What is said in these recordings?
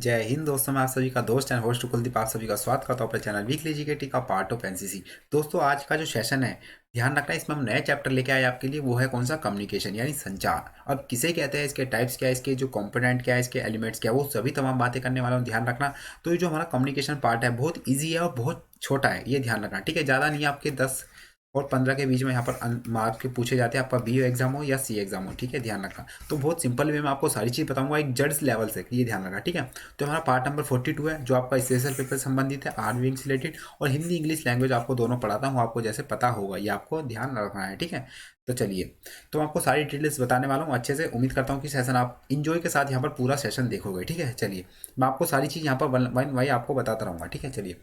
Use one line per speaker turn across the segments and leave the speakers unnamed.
जय हिंद दोस्तों, मैं आप सभी का दोस्त एंड होस्ट कुलदीप आप सभी का स्वागत करता हूं अपने चैनल वीकली जीकेटी का पार्ट ऑफ एनसीसी। दोस्तों, आज का जो सेशन है, ध्यान रखना, इसमें हम नए चैप्टर लेके आए आपके लिए। वो है कौन सा? कम्युनिकेशन यानी संचार। अब किसे कहते हैं, इसके टाइप्स क्या है, इसके जो कंपोनेंट क्या है, इसके एलिमेंट्स क्या है, वो सभी तमाम बातें करने वाला हूं। ध्यान रखना। तो ये जो हमारा कम्युनिकेशन पार्ट है बहुत ईजी है और बहुत छोटा है, ये ध्यान रखना, ठीक है। ज़्यादा नहीं है, आपके 10 और 15 के बीच में यहाँ पर मार्क के पूछे जाते हैं, आपका बी एग्जाम हो या सी एग्जाम हो, ठीक है, ध्यान रखना। तो बहुत सिंपल वे में आपको सारी चीज़ बताऊंगा एक जड्स लेवल से, ये ध्यान रखना, ठीक है। तो हमारा पार्ट नंबर 42 है, जो आपका स्पेशल पेपर से संबंधित है, आर्ट से रिलेटेड। और हिंदी इंग्लिश लैंग्वेज आपको दोनों पढ़ाता हूँ, आपको जैसे पता होगा, ये आपको ध्यान रखना है, ठीक है। तो चलिए, तो आपको सारी डिटेल्स बताने वाला हूँ अच्छे से। उम्मीद करता हूँ कि सेशन आप इंजॉय के साथ यहाँ पर पूरा सेशन देखोगे, ठीक है। चलिए, मैं आपको सारी चीज़ यहाँ पर वन बाय वन आपको बताता रहूँगा, ठीक है। चलिए,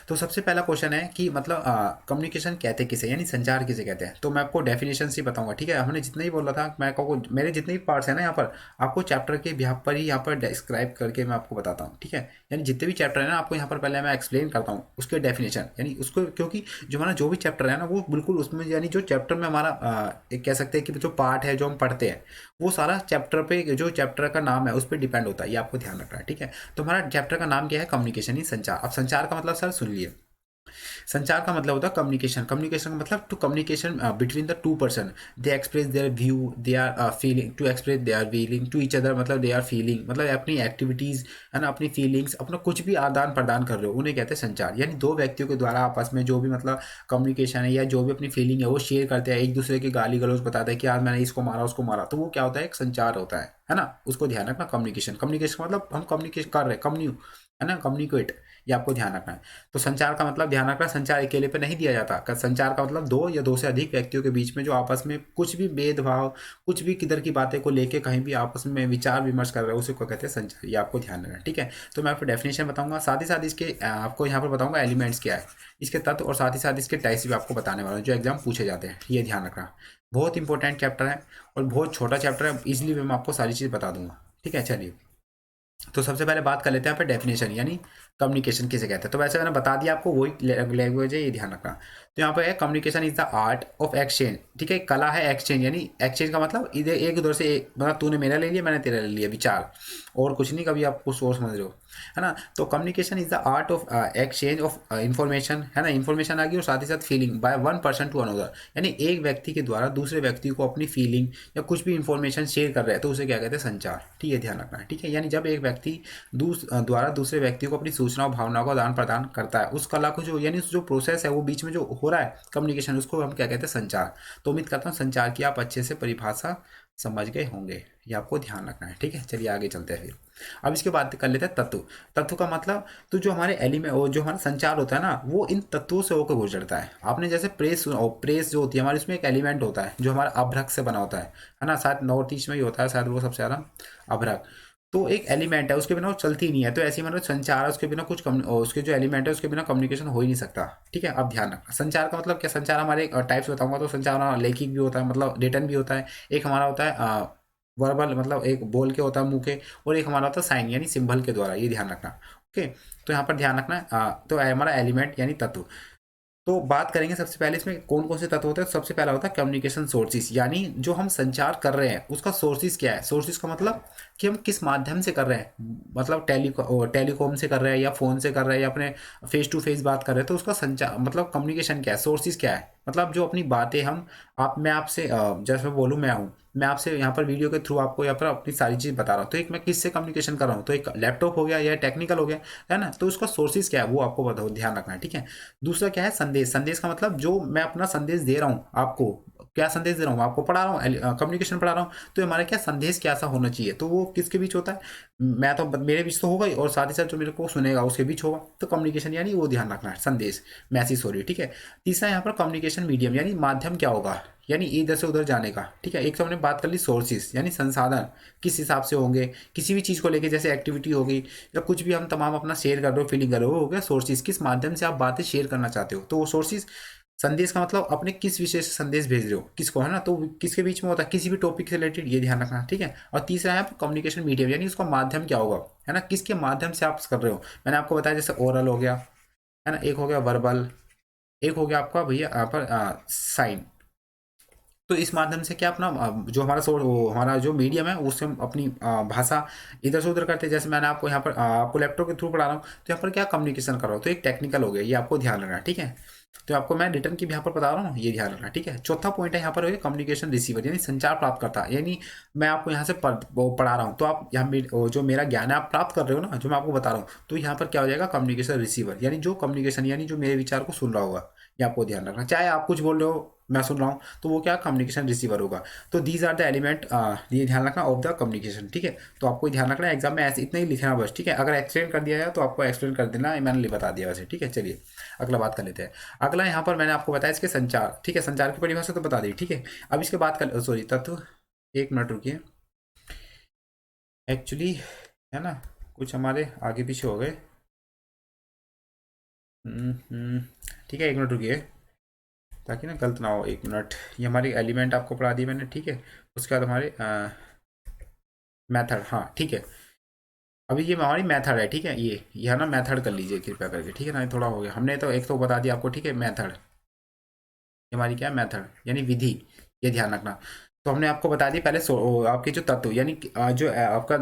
तो सबसे पहला क्वेश्चन है कि मतलब कम्युनिकेशन कहते किसे, यानी संचार किसे कहते हैं। तो मैं आपको डेफिनेशन से बताऊंगा, ठीक है। हमने जितना ही बोला था, मैं आपको मेरे जितने भी पार्ट्स हैं ना, यहाँ पर आपको चैप्टर के बिहाफ पर ही यहाँ पर डिस्क्राइब करके मैं आपको बताता हूँ, ठीक है। यानी जितने भी चैप्टर है ना, आपको यहाँ पर पहले मैं एक्सप्लेन करता हूँ उसके डेफिनेशन, यानी उसको, क्योंकि जो हमारा जो भी चैप्टर है ना, वो बिल्कुल उसमें, यानी जो चैप्टर में हमारा एक कह सकते हैं कि जो पार्ट है जो हम पढ़ते हैं, वो सारा चैप्टर पे, जो चैप्टर का नाम है उस पर डिपेंड होता है, ये आपको ध्यान रखना है, ठीक है। तो हमारा चैप्टर का नाम क्या है? कम्युनिकेशन ही संचार। अब संचार का मतलब सर सुन लिए, संचार का मतलब होता है कम्युनिकेशन। कम्युनिकेशन का मतलब to communication between the two person, they express their view, they are feeling, to express they are feeling to each other, मतलब दे आर फीलिंग, मतलब अपनी एक्टिविटीज है ना, अपनी फीलिंग्स, अपना कुछ भी आदान प्रदान कर रहे हो, उन्हें कहते हैं संचार। यानी दो व्यक्तियों के द्वारा आपस में जो भी मतलब कम्युनिकेशन है, या जो भी अपनी फीलिंग है वो शेयर करते हैं, एक दूसरे की गाली गलौज बताते हैं कि आज मैंने इसको मारा उसको मारा, तो वो क्या होता है? एक संचार होता है ना। उसको ध्यान रखना। कम्युनिकेशन, कम्युनिकेशन का मतलब हम कम्युनिकेट कर रहे हैं, है ना, कम्युनिकेट, ये आपको ध्यान रखना है। तो संचार का मतलब ध्यान रखना, संचार अकेले पे नहीं दिया जाता। संचार का मतलब दो या दो से अधिक व्यक्तियों के बीच में जो आपस में कुछ भी भेदभाव, कुछ भी किधर की बातें को लेके कहीं भी आपस में विचार विमर्श कर रहे हो, उसे को कहते हैं संचार, ये आपको ध्यान रखना है, ठीक है। तो मैं आपको डेफिनेशन बताऊंगा, साथ ही साथ इसके आपको यहाँ पर बताऊंगा एलिमेंट्स क्या है, इसके तत्व, और साथ ही साथ इसके टाइप्स भी आपको बताने वाला हूँ जो एग्जाम पूछे जाते हैं, ये ध्यान रखना। बहुत इंपॉर्टेंट चैप्टर है और बहुत छोटा चैप्टर है, इसलिए मैं आपको सारी चीज़ बता दूंगा, ठीक है। चलिए, तो सबसे पहले बात कर लेते हैं यहाँ पे डेफिनेशन, यानी कम्युनिकेशन किसे कहते हैं। तो वैसे मैंने बता दिया आपको, वही लैंग्वेज है, ये ध्यान रखना। तो यहाँ पे है communication is the art of exchange, ठीक है। कला है एक्सचेंज, यानी एक्सचेंज का मतलब इधर एक उधर से एक, मतलब तूने मेरा ले लिया, मैंने तेरा ले लिया, विचार, और कुछ नहीं, कभी आप कुछ और समझ रहे हो, है ना। तो communication is the art of exchange of information, है ना, इंफॉर्मेशन आ गई, और साथ ही साथ feeling by one person to another, यानी एक व्यक्ति के द्वारा दूसरे व्यक्ति को अपनी फीलिंग या कुछ भी इंफॉर्मेशन शेयर कर रहे हैं, तो उसे क्या कहते हैं? संचार, ठीक है, ध्यान रखना है, ठीक है। यानी जब एक व्यक्ति द्वारा दूसरे व्यक्ति को अपनी सूचनाओं भावनाओं का आदान प्रदान करता है, उस कला को जो, यानी उस जो प्रोसेस है वो बीच में जो हो रहा है कम्युनिकेशन, उसको हम क्या कहते हैं? संचार। तो उम्मीद करता हूँ संचार की आप अच्छे से परिभाषा समझ गए होंगे, ये आपको ध्यान रखना है, ठीक है। चलिए आगे चलते हैं फिर। अब इसके बाद कर लेते हैं तत्व। तत्व का मतलब, तो जो हमारे एलिमेंट, जो हमारा संचार होता है ना, वो इन तत्वों से होकर गुजरता है। आपने जैसे प्रेस सुना, प्रेस जो होती है हमारी, उसमें एक एलिमेंट होता है जो हमारा अभ्रक से बना होता है ना, शायद नॉर्थ ईस्ट में ही होता है शायद वो सबसे ज़्यादा, अभ्रक। तो एक एलिमेंट है, उसके बिना वो चलती ही नहीं है। तो ऐसे ही मतलब संचार है, उसके बिना कुछ उसके जो एलिमेंट है उसके बिना कम्युनिकेशन हो ही नहीं सकता, ठीक है। अब ध्यान रखना, संचार का मतलब क्या? संचार हमारे टाइप्स बताऊंगा, तो संचार हमारा लेखिक भी होता है, मतलब रिटर्न भी होता है, एक हमारा होता है वर्बल, मतलब एक बोल के होता है मुंह के, और एक हमारा होता है साइन, यानी सिंबल के द्वारा, ये ध्यान रखना, ओके। तो यहाँ पर ध्यान रखना तो हमारा एलिमेंट यानी तत्व। तो बात करेंगे सबसे पहले इसमें कौन कौन से तत्व होते हैं। तो सबसे पहला होता है कम्युनिकेशन सोर्सेज, यानी जो हम संचार कर रहे हैं उसका सोर्सेज क्या है। सोर्सेज का मतलब कि हम किस माध्यम से कर रहे हैं, मतलब टेलीकॉम से कर रहे हैं, या फ़ोन से कर रहे हैं, या अपने फेस टू फेस बात कर रहे हैं, तो उसका संचार मतलब कम्युनिकेशन क्या है, सोर्सेज क्या है। मतलब जो अपनी बातें हम, आप, मैं आपसे जैसे मैं बोलूँ, मैं आपसे यहाँ पर वीडियो के थ्रू आपको यहाँ पर अपनी सारी चीज़ बता रहा हूँ, तो एक मैं किससे कम्युनिकेशन कर रहा हूँ, तो एक लैपटॉप हो गया या टेक्निकल हो गया, है ना। तो उसका सोर्सेज क्या है वो आपको बताओ, ध्यान रखना है, ठीक है। दूसरा क्या है? संदेश। संदेश का मतलब जो मैं अपना संदेश दे रहा हूँ आपको, क्या संदेश दे रहा हूँ आपको, पढ़ा रहा हूँ, कम्युनिकेशन पढ़ा रहा हूँ, तो हमारा क्या संदेश कैसा होना चाहिए, तो वो किसके बीच होता है? मैं तो, मेरे बीच तो होगा ही, और साथ ही साथ जो मेरे को सुनेगा उसके बीच होगा। तो कम्युनिकेशन यानी वो ध्यान रखना है, संदेश, मैसेज, सॉरी, ठीक है। तीसरा यहाँ पर कम्युनिकेशन मीडियम, यानी माध्यम क्या होगा, यानी इधर से उधर जाने का, ठीक है। एक तो हमने बात कर ली सोर्सेज, यानी संसाधन किस हिसाब से होंगे, किसी भी चीज़ को लेके, जैसे एक्टिविटी होगी या कुछ भी हम तमाम अपना शेयर कर रहे हो, फीलिंग कर रहे हो, वो हो गया सोर्सेज, किस माध्यम से आप बातें शेयर करना चाहते हो, तो वो सोर्सेज। संदेश का मतलब अपने किस विषय से संदेश भेज रहे हो, किसको, है ना, तो किसके बीच में होता है, किसी भी टॉपिक से रिलेटेड, ये ध्यान रखना, ठीक है। और तीसरा है कम्युनिकेशन मीडियम, यानी उसका माध्यम क्या होगा, है ना, किसके माध्यम से आप कर रहे हो। मैंने आपको बताया जैसे ओरल हो गया, है ना, एक हो गया वर्बल, एक हो गया आपका भैया यहाँ पर साइन, तो इस माध्यम से क्या अपना जो हमारा सोर्स, वो हमारा जो मीडियम है उससे हम अपनी भाषा इधर से उधर करते हैं। जैसे मैंने आपको यहाँ पर आपको लैपटॉप के थ्रू पढ़ा रहा हूँ, तो यहाँ पर क्या कम्युनिकेशन कर रहा हूँ, तो एक टेक्निकल हो गया, ये आपको ध्यान रखना है, ठीक है। तो आपको मैं रिटर्न की भी यहाँ पर बता रहा हूँ, ये ध्यान रखना, ठीक है। चौथा पॉइंट है यहाँ पर कम्युनिकेशन रिसीवर, यानी संचार प्राप्त करता, यानी मैं आपको यहाँ से वो पढ़ा रहा हूँ, तो आप यहाँ जो मेरा ज्ञान है आप प्राप्त कर रहे हो ना, जो मैं आपको बता रहा हूँ, तो यहाँ पर क्या हो जाएगा, कम्युनिकेशन रिसीवर, यानी जो कम्युनिकेशन, यानी जो मेरे विचार को सुन रहा होगा, ये आपको ध्यान रखना। चाहे आप कुछ बोल रहे हो, मैं सुन रहा हूँ, तो वो क्या कम्युनिकेशन रिसीवर होगा। तो दीज आर द एलिमेंट, ये ध्यान रखना, ऑफ द कम्युनिकेशन, ठीक है। तो आपको ध्यान रखना है, एग्जाम में ऐसे इतना ही लिखना बस, ठीक है। अगर एक्सप्लेन कर दिया है तो आपको एक्सप्लेन कर देना, मैंने बता दिया वैसे, ठीक है। चलिए अगला बात कर लेते हैं। अगला यहाँ पर मैंने आपको बताया इसके संचार, ठीक है, संचार की परिभाषा तो बता दी, ठीक है। अब इसके बाद कर, सॉरी तत्व, एक मिनट रुकिए, एक्चुअली है ना कुछ हमारे आगे पीछे हो गए। ठीक है, एक मिनट रुकिए, ताकि ना गलत ना हो, एक मिनट। ये हमारी एलिमेंट आपको पढ़ा दी मैंने, ठीक है। उसके बाद हमारे मेथड, हाँ ठीक है। अभी ये हमारी मेथड है, ठीक है। ये है ना, मेथड कर लीजिए कृपया करके, ठीक है ना। ये थोड़ा हो गया, हमने तो एक तो बता दिया आपको, ठीक है। मेथड, ये हमारी क्या है, मेथड यानी विधि, ये ध्यान रखना। तो हमने आपको बता दी पहले आपके जो तत्व, यानी जो आपका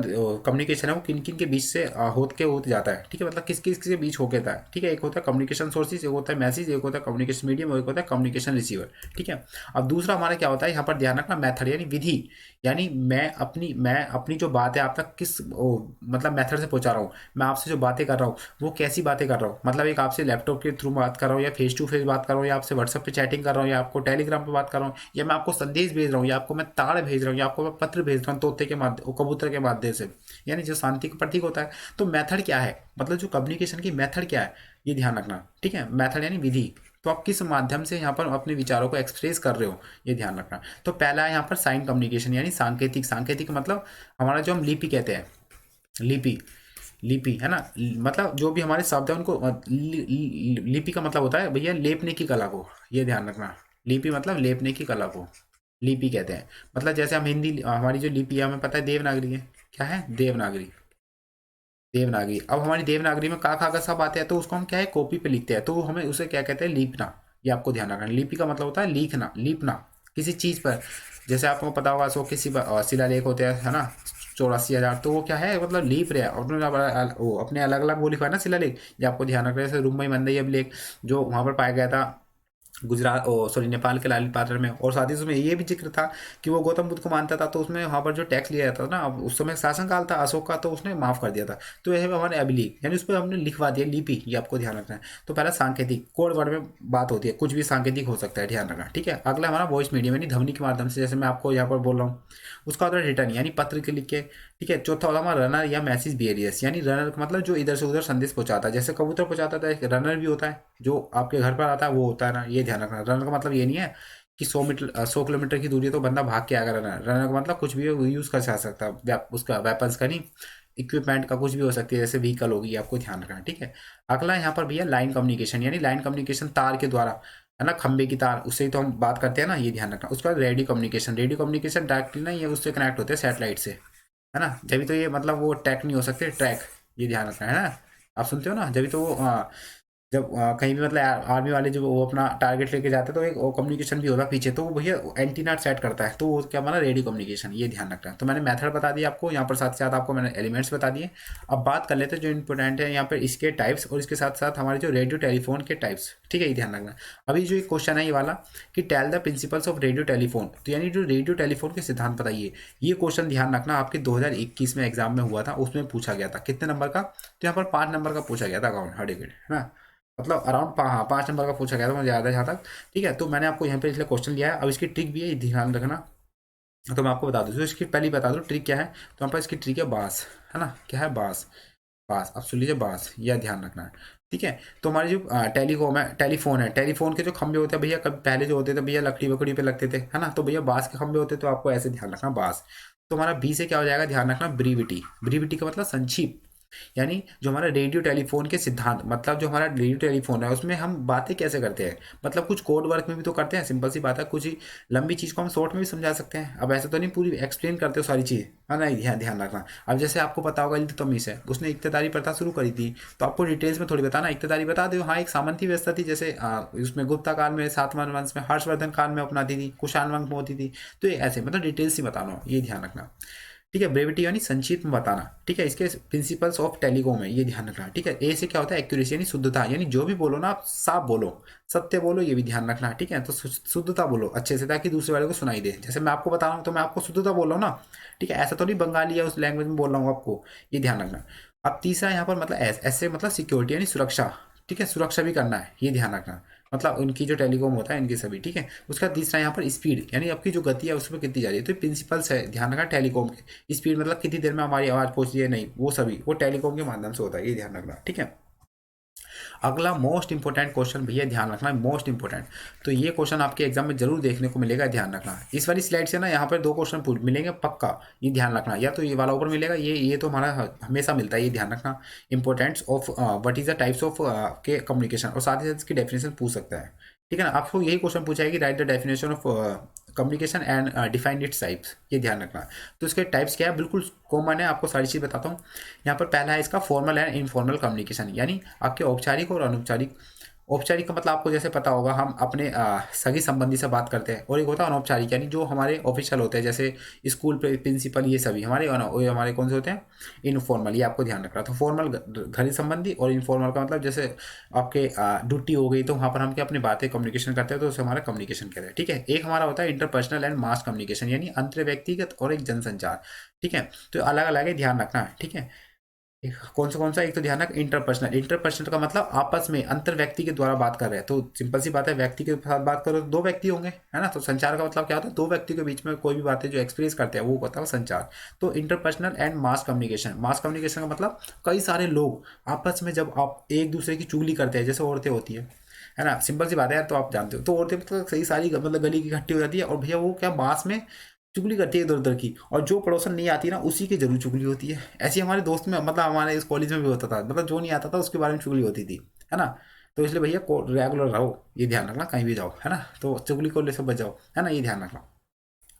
कम्युनिकेशन है वो किन किन के बीच से होते जाता है, ठीक है। मतलब किस किस के बीच होके था, ठीक है। एक होता है कम्युनिकेशन सोर्सेज, एक होता है मैसेज, एक होता है कम्युनिकेशन मीडियम, और एक होता है कम्युनिकेशन रिसीवर, ठीक है। अब दूसरा हमारा क्या होता है यहाँ पर, ध्यान रखना, मेथड यानी विधि, यानी मैं अपनी जो बात है आप तक किस मतलब मेथड से पहुंचा रहा हूँ। मैं आपसे जो बातें कर रहा हूँ वो कैसी बातें कर रहा हूँ, मतलब एक आपसे लैपटॉप के थ्रू बात कर रहा हूँ, या फेस टू फेस बात कर रहा हूँ, या आपसे व्हाट्सएप पे चैटिंग कर रहा हूँ, या आपको टेलीग्राम पे बात कर रहा हूँ, या मैं आपको संदेश भेज रहा हूँ, या आपको मैं ताड़ भेज रहा हूँ, या आपको मैं पत्र भेज रहा हूँ तोते के माध्यम, कबूतर के माध्यम से, यानी जो शांति का प्रतीक होता है। तो मेथड क्या है, मतलब जो कम्युनिकेशन की मेथड क्या है, ये ध्यान रखना, ठीक है। मेथड यानी विधि, तो आप किस माध्यम से यहाँ पर अपने विचारों को एक्सप्रेस कर रहे हो, ये ध्यान रखना। तो पहला है यहाँ पर साइन कम्युनिकेशन, यानी सांकेतिक। सांकेतिक मतलब हमारा जो हम लिपि कहते हैं, लिपि, लिपि है ना, मतलब जो भी हमारे शब्द है उनको लिपि का मतलब होता है भैया लेपने की कला को, ये ध्यान रखना। लिपि मतलब लेपने की कला को लिपि कहते हैं। मतलब जैसे हम हिंदी, हमारी जो लिपि है हमें पता है देवनागरी है, क्या है, देवनागरी, देवनागरी। अब हमारी देवनागरी में का खा का सब आते हैं, तो उसको हम क्या है, कॉपी पे लिखते हैं, तो हमें उसे क्या कहते हैं, लिपना। ये आपको ध्यान रखना, लिपि का मतलब होता है लिखना, लिपना किसी चीज़ पर। जैसे आपको पता होगा, सो किसी शिलालेख होते हैं, है ना, 84,000, तो वो क्या है, मतलब लीप रहे हैं वो अपने अलग अलग वो लिखा है ना शिलालेख, ये आपको ध्यान रखना है। जैसे रुम्बई मंदई अभिलेख जो वहाँ पर पाया गया था गुजरात, ओ सॉरी, नेपाल के लाली पात्र में। और साथ ही उसमें ये भी जिक्र था कि वो गौतम बुद्ध को मानता था, तो उसमें वहाँ पर जो टैक्स लिया जाता था ना, अब उस समय शासनकाल था अशोक का, तो उसने माफ़ कर दिया था। तो यह हमारे अभिलेख, यानी उस पर हमने लिखवा दिया लिपि, ये आपको ध्यान रखना है। तो पहला सांकेतिक, कोड वर्ड में बात होती है, कुछ भी सांकेतिक हो सकता है, ध्यान रखना, ठीक है। अगला हमारा वॉइस मीडियम, यानी ध्वनि के माध्यम से, जैसे मैं आपको यहाँ पर बोल रहा हूँ। उसका होता है रिटर्न, यानी पत्र के लिख के, ठीक है। चौथा होता है हमारा रनर या मैसेज बेरियर्स, यानी रनर का मतलब जो इधर से उधर संदेश पहुंचाता है, जैसे कबूतर पहुंचाता था, एक रनर भी होता है जो आपके घर पर आता है, वो होता है ना, ये ध्यान रखना। रनर का मतलब ये नहीं है कि 100 किलोमीटर की दूरी है तो बंदा भाग के आएगा। रनर, रनर का मतलब कुछ भी यूज़ कर सकता है, उसका वेपन्स का नहीं, इक्विपमेंट का कुछ भी हो सकती है, जैसे व्हीकल होगी, आपको ध्यान रखना, ठीक है। अगला यहाँ पर भैया लाइन कम्युनिकेशन, यानी लाइन कम्युनिकेशन तार के द्वारा, है ना, खंबे की तार, उससे ही तो हम बात करते हैं ना, ये ध्यान रखना। उसके बाद radio communication, radio communication directly ना ये उससे कनेक्ट होते हैं सैटेलाइट से, है ना। जब तो ये मतलब वो ट्रैक नहीं हो सकते, ट्रैक, ये ध्यान रखना है ना। आप सुनते हो ना, जब तो वो जब कहीं भी मतलब आर्मी वाले जब वो अपना टारगेट लेके जाते हैं, तो एक कम्युनिकेशन भी होता है पीछे, तो वो भैया एंटीना सेट करता है, तो वो क्या माना, रेडियो कम्युनिकेशन, ये ध्यान रखना है। तो मैंने मेथड बता दिया आपको यहाँ पर, साथ साथ आपको मैंने एलिमेंट्स बता दिए। अब बात कर लेते हैं जो इंपॉर्टेंट है यहाँ पर, इसके टाइप्स, और इसके साथ साथ हमारे जो रेडियो टेलीफोन के टाइप्स, ठीक है, ये ध्यान रखना। अभी जो एक क्वेश्चन है ये वाला, कि tell the principles of radio telephone, तो यानी जो रेडियो टेलीफोन के सिद्धांत बताइए। ये क्वेश्चन ध्यान रखना, आपके 2021 में एग्जाम में हुआ था, उसमें पूछा गया था। कितने नंबर का, तो यहाँ पर 5 नंबर का पूछा गया था, अकाउंट हर, है ना। मतलब अराउंड, हाँ 5 नंबर का पूछा गया था, मुझे याद है जहाँ तक, ठीक है। तो मैंने आपको यहाँ पे इसलिए क्वेश्चन लिया है। अब इसकी ट्रिक भी है, ये ध्यान रखना। तो मैं आपको बता दूँ, तो इसकी पहले बता दूँ ट्रिक क्या है। तो यहाँ पर इसकी ट्रिक है बास, है ना, क्या है, बास, बास, अब सुन लीजिए, बास, यह ध्यान रखना है, ठीक है। तो हमारी जो टेलीकॉम है, टेलीफोन है, टेलीफोन के जो खंभे होते हैं भैया, कभी पहले जो होते थे भैया लकड़ी वकड़ी पे लगते थे, है ना, तो भैया बास के खंभे होते, तो आपको ऐसे ध्यान रखना, बास। तो हमारा बी से क्या हो जाएगा, ध्यान रखना, ब्रीविटी, ब्रीविटी का मतलब संक्षिप्त, यानी जो हमारा रेडियो टेलीफोन के सिद्धांत, मतलब जो हमारा रेडियो टेलीफोन है उसमें हम बातें कैसे करते हैं, मतलब कुछ कोड वर्क में भी तो करते हैं, सिंपल सी बात है, कुछ ही लंबी चीज़ को हम शॉर्ट में भी समझा सकते हैं। अब ऐसा तो नहीं पूरी एक्सप्लेन करते हो सारी चीज़, है ना, ध्यान ध्यान रखना। अब जैसे आपको पता होगा इल्तुतमिश है, उसने इक्तदारी प्रथा शुरू करी थी, तो आपको डिटेल्स में थोड़ी बताना, इक्तदारी बता दो, हाँ एक सामंती व्यवस्था थी, जैसे उसमें गुप्ता काल में, सातवां वंश में, हर्षवर्धन काल में अपनाती थी, कुषाण वंश में होती थी। तो ये ऐसे मतलब डिटेल्स ही बताना, ये ध्यान रखना। ठीक है, ब्रेविटी यानी संक्षिप्त में बताना। ठीक है, इसके प्रिंसिपल्स ऑफ टेलीकॉम है, ये ध्यान रखना। ठीक है, ए से क्या होता है, एक्यूरेसी यानी शुद्धता, यानी जो भी बोलो ना आप साफ बोलो, सत्य बोलो, ये भी ध्यान रखना। ठीक है, तो शुद्धता बोलो अच्छे से, ताकि दूसरे वाले को सुनाई दे। जैसे मैं आपको बता रहा हूँ तो मैं आपको शुद्धता बोल रहा हूँ ना। ठीक है, ऐसा तो नहीं बंगाली या उस लैंग्वेज में बोल रहा हूँ आपको, ये ध्यान रखना। अब तीसरा यहाँ पर मतलब ऐसे मतलब सिक्योरिटी यानी सुरक्षा। ठीक है, सुरक्षा भी करना है, ये ध्यान रखना, मतलब उनकी जो टेलीकॉम होता है इनकी सभी। ठीक है, उसका तीसरा यहाँ पर स्पीड, यानी आपकी जो गति है उसमें कितनी जा रही है, तो प्रिंसिपल्स है, ध्यान रखना टेलीकॉम के। स्पीड मतलब कितनी देर में हमारी आवाज़ पहुंच रही है, नहीं, वो सभी वो टेलीकॉम के माध्यम से होता है, ये ध्यान रखना। ठीक है, अगला मोस्ट इंपॉर्टेंट क्वेश्चन भैया ध्यान रखना, मोस्ट इंपॉर्टेंट। तो ये क्वेश्चन आपके एग्जाम में जरूर देखने को मिलेगा, ध्यान रखना। इस वाली स्लाइड से ना यहाँ पर 2 क्वेश्चन मिलेंगे पक्का, ये ध्यान रखना। या तो ये वाला ऊपर मिलेगा, ये तो हमारा हमेशा मिलता है, ये ध्यान रखना। Importance of what is the types of के कम्युनिकेशन, और साथ ही साथ इसकी डेफिनेशन पूछ सकता है। ठीक है ना, आपको यही क्वेश्चन पूछा है कि right the definition of communication and define its types, ये ध्यान रखना। तो इसके टाइप्स क्या है, बिल्कुल कॉमन है, आपको सारी चीज़ बताता हूँ। यहाँ पर पहला है इसका फॉर्मल एंड इनफॉर्मल कम्युनिकेशन, यानी आपके औपचारिक और अनौपचारिक। औपचारिक का मतलब आपको जैसे पता होगा, हम अपने सगी संबंधी से बात करते हैं, और एक होता है अनौपचारिक, यानी जो हमारे ऑफिशियल होते हैं, जैसे स्कूल प्रिंसिपल, ये सभी हमारे हमारे कौन से होते हैं, इनफॉर्मल, ये आपको ध्यान रखना। तो फॉर्मल घर संबंधी, और इनफॉर्मल का मतलब जैसे आपके ड्यूटी हो गई, तो वहाँ पर हम क्या अपनी बातें कम्युनिकेशन करते हैं, तो उसे हमारा कम्युनिकेशन कहते हैं। ठीक है, एक हमारा होता है इंटरपर्सनल एंड मास कम्युनिकेशन, यानी अंतर व्यक्तिगत और एक जनसंचार। ठीक है, तो अलग अलग है, ध्यान रखना है। ठीक है, कौन सा एक तो ध्यान रख, इंटरपर्सनल। इंटरपर्सनल का मतलब आपस में अंतर व्यक्ति के द्वारा बात कर रहे हैं, तो सिंपल सी बात है, व्यक्ति के साथ बात करो तो 2 व्यक्ति होंगे, है ना। तो संचार का मतलब क्या होता है, 2 व्यक्ति के बीच में कोई भी बातें जो एक्सप्रेस करते हैं, वो होता है संचार। तो interpersonal and mass communication, mass communication का मतलब कई सारे लोग आपस में जब आप एक दूसरे की चुगली करते हैं, जैसे औरतें होती है ना, सिंपल सी बात है यार, तो आप जानते हो, तो औरतें मतलब सही सारी मतलब गली की इकट्ठी हो जाती है, और भैया वो क्या मास में चुगली करती है इधर उधर की, और जो पड़ोसन नहीं आती ना उसी की जरूर चुगली होती है। ऐसी हमारे दोस्त में, मतलब हमारे इस कॉलेज में भी होता था, मतलब जो नहीं आता था उसके बारे में चुगली होती थी, है ना। तो इसलिए भैया रेगुलर रहो, ये ध्यान रखना, कहीं भी जाओ, है ना, तो चुगली को ले से बचाओ, है ना, ये ध्यान रखना।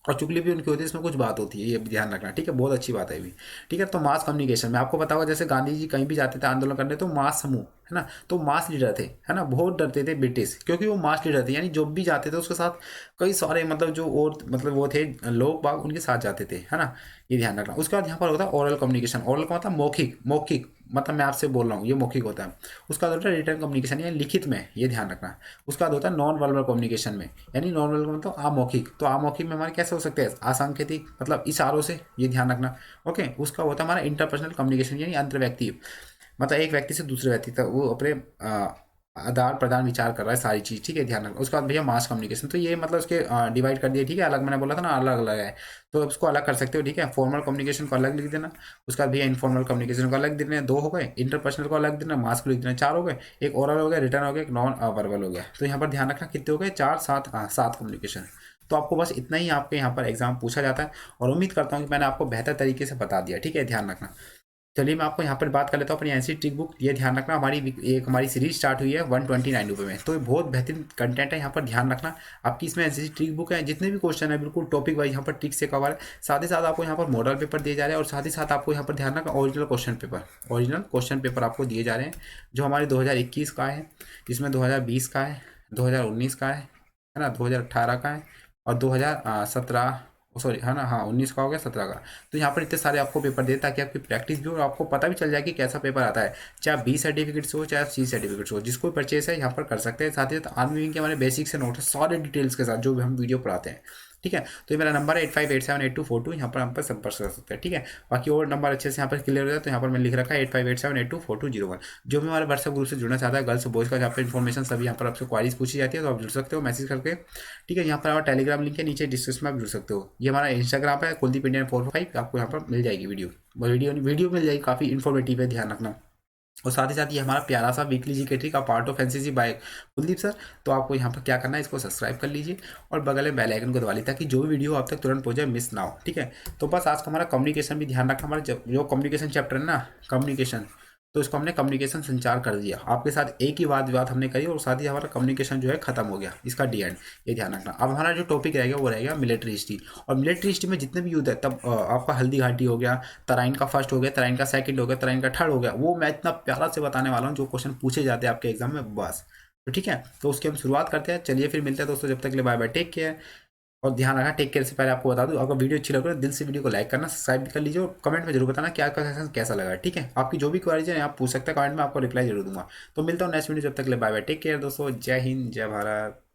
और चुगली भी उनकी होती है, इसमें कुछ बात होती है, ये भी ध्यान रखना। ठीक है, बहुत अच्छी बात है ये भी। ठीक है, तो मास कम्युनिकेशन में आपको पता होगा, जैसे गांधी जी कहीं भी जाते थे आंदोलन करने, तो मास समूह, है ना, तो मास लीडर थे, है ना, बहुत डरते थे ब्रिटिश, क्योंकि वो मास लीडर थे, यानी जो भी जाते थे उसके साथ कई सारे मतलब जो और मतलब वो थे लोग बाग, उनके साथ जाते थे, है ना, ये ध्यान रखना। उसके बाद यहाँ पर होता है ओरल कम्युनिकेशन। ओरल का मतलब मौखिक, मौखिक मतलब मैं आपसे बोल रहा हूँ, ये मौखिक होता है। उसका होता है रिटर्न कम्युनिकेशन, यानी लिखित में, ये ध्यान रखना। उसका बाद होता है नॉन वर्बल कम्युनिकेशन में, यानी नॉन वर्बल मतलब अमौखिक। तो अमौखिक में हमारे कैसे हो सकते हैं, असंकेतिक मतलब इशारों से, ये ध्यान रखना। ओके, उसका होता है हमारा इंटरपर्सनल कम्युनिकेशन, यानी अंतर व्यक्ति, मतलब एक व्यक्ति से दूसरे व्यक्ति तक वो अपने आदान प्रदान विचार कर रहा है सारी चीज़। ठीक है, ध्यान रखना। उसके बाद भैया मास कम्युनिकेशन, तो ये मतलब उसके डिवाइड कर दिए। ठीक है, अलग मैंने बोला था ना, अलग अलग है, तो उसको अलग कर सकते हो। ठीक है, फॉर्मल कम्युनिकेशन को अलग लिख देना, उसका भैया इनफॉर्मल कम्युनिकेशन को अलग लिख देना, 2 हो गए। इंटरपर्सनल को अलग देना, मास को लिख देना, 4 हो गए। एक ओरल हो गया, रिटर्न हो गया, एक नॉन वर्बल हो गया। तो यहाँ पर ध्यान रखना कितने हो गए, 4 7 7 कम्युनिकेशन। तो आपको बस इतना ही आपके यहाँ पर एग्जाम पूछा जाता है, और उम्मीद करता हूँ कि मैंने आपको बेहतर तरीके से बता दिया। ठीक है, ध्यान रखना। चलिए मैं आपको यहाँ पर बात कर लेता हूँ अपनी एनसी ट्रिक बुक। ये ध्यान रखना, हमारी सीरीज स्टार्ट हुई है 129 रुपये में, तो ये बहुत बेहतरीन कंटेंट है, यहाँ पर ध्यान रखना। आपकी इसमें एनसीसी ट्रिक बुक है, जितने भी क्वेश्चन है बिल्कुल टॉपिक वाइज यहाँ पर ट्रिक से कवर है। साथ ही साथ आपको यहाँ पर मॉडल पेपर दिए जा रहे हैं, और साथ ही साथ आपको यहाँ पर ध्यान रखना ओरिजिनल क्वेश्चन पेपर आपको दिए जा रहे हैं, जो हमारे 2021 का है, इसमें 2020 का है, 2019 का है ना, 2018 का है, और 2017, सॉरी, है ना, हाँ 19 का हो गया, 17 का। तो यहाँ पर इतने सारे आपको पेपर दे, ताकि आपकी प्रैक्टिस भी हो और आपको पता भी चल जाए कि कैसा पेपर आता है, चाहे बी सर्टिफिकेट्स हो चाहे सी सर्टिफिकेट्स हो, जिसको परचेस है यहाँ पर कर सकते हैं। साथ ही साथ आर्मी विंग के हमारे बेसिक से नोट है सारे डिटेल्स के साथ, जो भी हम वीडियो पढ़ाते हैं। ठीक है, तो ये मेरा नंबर है 85878242, यहाँ पर हम पर संपर्क कर सकते हैं। ठीक है, बाकी और नंबर अच्छे से यहाँ पर क्लियर हो जाए, तो यहाँ पर मैं लिख रखा है 8587824201। जो भी हमारे व्हाट्सएप ग्रुप से जुड़ना चाहता है, गर्ल्स बॉयज़ का, जहाँ पर इन्फॉर्मेशन सभी यहाँ पर आपसे क्वारीज पूछी जाती है, तो आप जुड़ सकते हो मैसेज करके। ठीक है, यहाँ पर हमारा टेलीग्राम लिंक है, नीचे डिस्क्रिप्शन में आप जुड़ सकते हो। ये हमारा इंस्टाग्राम है कुलदीप इंडियन 45, आपको यहाँ पर मिल जाएगी वीडियो वीडियो वीडियो मिल जाएगी, काफ़ी इन्फॉर्मेटिव है, ध्यान रखना। और साथ ही साथ ये हमारा प्यारा सा वीकली जीके ट्रिक का part of NCC by Kuldeep sir. तो आपको यहाँ पर क्या करना है, इसको सब्सक्राइब कर लीजिए और बगल में बेल आइकन को दबा लीजिए ताकि जो भी वीडियो आप तक तुरंत पहुंचे, मिस ना हो। ठीक है, तो बस आज का हमारा कम्युनिकेशन भी ध्यान रखना, हमारा जो कम्युनिकेशन चैप्टर है ना, कम्युनिकेशन, तो इसको हमने कम्युनिकेशन संचार कर दिया आपके साथ, एक ही बात हमने करी और साथ ही हमारा कम्युनिकेशन जो है खत्म हो गया, इसका डी एंड, ये ध्यान रखना। अब हमारा जो टॉपिक रहेगा वो रहेगा मिलिट्री हिस्ट्री। और मिलिट्री हिस्ट्री में जितने भी युद्ध है, तब आपका हल्दी घाटी हो गया, तराइन का फर्स्ट हो गया, तराइन का सेकंड हो गया, तराइन का थर्ड हो गया, वो मैं इतना प्यारा से बताने वाला हूँ जो क्वेश्चन पूछे जाते हैं आपके एग्जाम में, बस। तो ठीक है, तो उसकी हम शुरुआत करते हैं। चलिए फिर मिलते हैं दोस्तों, जब तक के लिए बाय बाय, टेक केयर। और ध्यान रखना, टेक केयर से पहले आपको बता दूं, अगर वीडियो अच्छी लग रही है दिल से वीडियो को लाइक करना, सब्सक्राइब भी कर लीजिए और कमेंट में जरूर बताना क्या सेशन कैसा लगा। ठीक है, आपकी जो भी क्वेरीज है आप पूछ सकते हैं कमेंट में, आपको रिप्लाई जरूर दूंगा। तो मिलता हूँ नेक्स्ट वीडियो, जब तक के लिए बाय बाय, टेक केयर दोस्तों, जय हिंद, जय भारत।